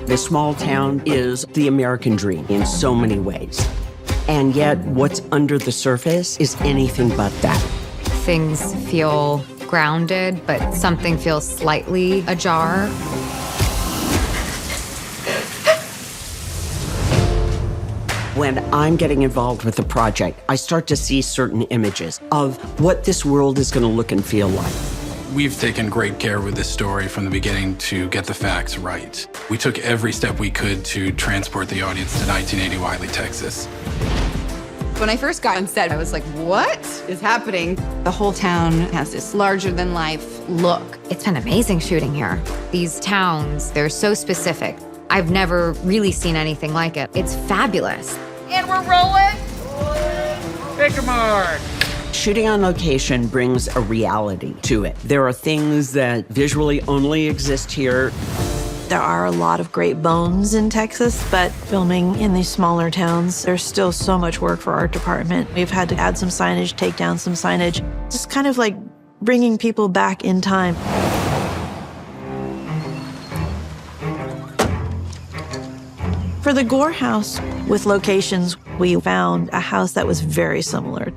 This small town is the American dream in so many ways. And yet, what's under the surface is anything but that. Things feel grounded, but something feels slightly ajar. When I'm getting involved with the project, I start to see certain images of what this world is going to look and feel like. We've taken great care with this story from the beginning to get the facts right. We took every step we could to transport the audience to 1980 Wylie, Texas. When I first got on set, I was like, what is happening? The whole town has this larger-than-life look. It's been amazing shooting here. These towns, they're so specific. I've never really seen anything like it. It's fabulous. And we're rolling. Take a mark. Shooting on location brings a reality to it. There are things that visually only exist here. There are a lot of great bones in Texas, but filming in these smaller towns, there's still so much work for our art department. We've had to add some signage, take down some signage, just kind of like bringing people back in time. For the Gore house, with locations, we found a house that was very similar.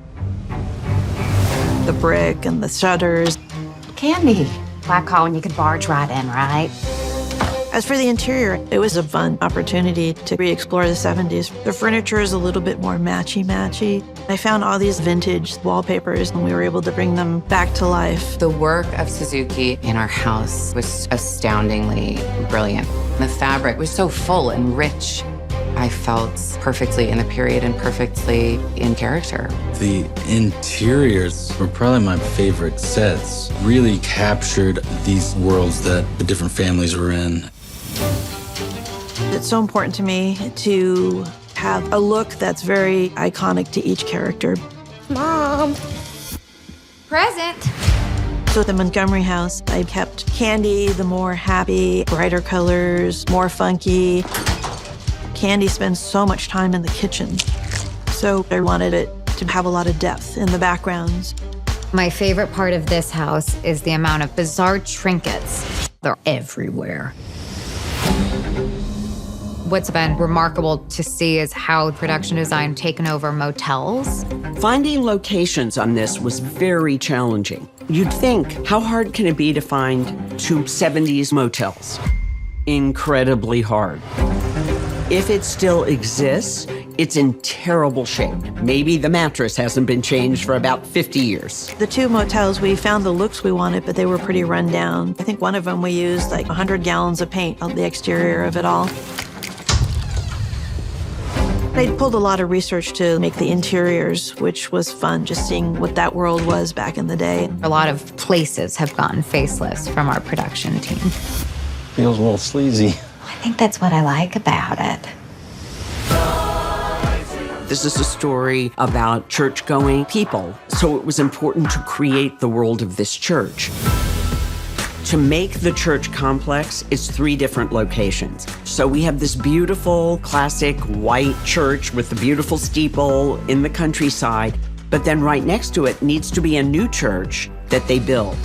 The brick and the shutters. Candy. Black hole and you could barge right in, right? As for the interior, it was a fun opportunity to re-explore the 70s. The furniture is a little bit more matchy-matchy. I found all these vintage wallpapers and we were able to bring them back to life. The work of Suzuki in our house was astoundingly brilliant. The fabric was so full and rich. I felt perfectly in the period and perfectly in character. The interiors were probably my favorite sets. Really captured these worlds that the different families were in. It's so important to me to have a look that's very iconic to each character. Mom. Present. So at the Montgomery house, I kept Candy the more happy, brighter colors, more funky. Candy spends so much time in the kitchen, so I wanted it to have a lot of depth in the backgrounds. My favorite part of this house is the amount of bizarre trinkets. They're everywhere. What's been remarkable to see is how production design taken over motels. Finding locations on this was very challenging. You'd think, how hard can it be to find two 70s motels? Incredibly hard. If it still exists, it's in terrible shape. Maybe the mattress hasn't been changed for about 50 years. The two motels, we found the looks we wanted, but they were pretty run down. I think one of them we used like 100 gallons of paint on the exterior of it all. I pulled a lot of research to make the interiors, which was fun, just seeing what that world was back in the day. A lot of places have gone faceless from our production team. Feels a little sleazy. I think that's what I like about it. This is a story about church-going people, so it was important to create the world of this church. To make the church complex, it's 3 different locations. So we have this beautiful, classic white church with the beautiful steeple in the countryside, but then right next to it needs to be a new church that they build.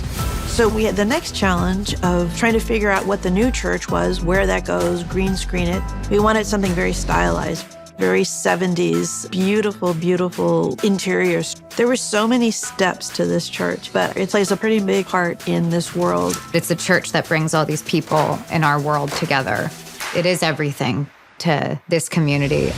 So we had the next challenge of trying to figure out what the new church was, where that goes, green screen it. We wanted something very stylized, very 70s, beautiful, beautiful interiors. There were so many steps to this church, but it plays a pretty big part in this world. It's a church that brings all these people in our world together. It is everything to this community.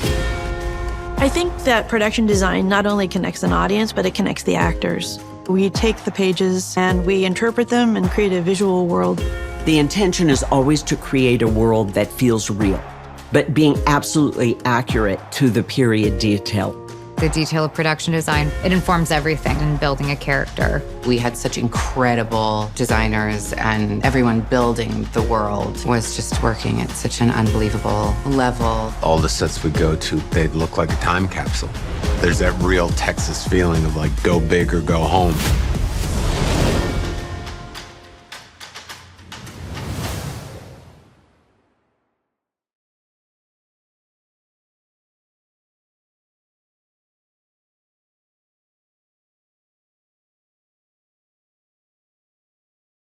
I think that production design not only connects an audience, but it connects the actors. We take the pages and we interpret them and create a visual world. The intention is always to create a world that feels real, but being absolutely accurate to the period detail. The detail of production design, it informs everything in building a character. We had such incredible designers, and everyone building the world was just working at such an unbelievable level. All the sets we go to, they look like a time capsule. There's that real Texas feeling of like, go big or go home.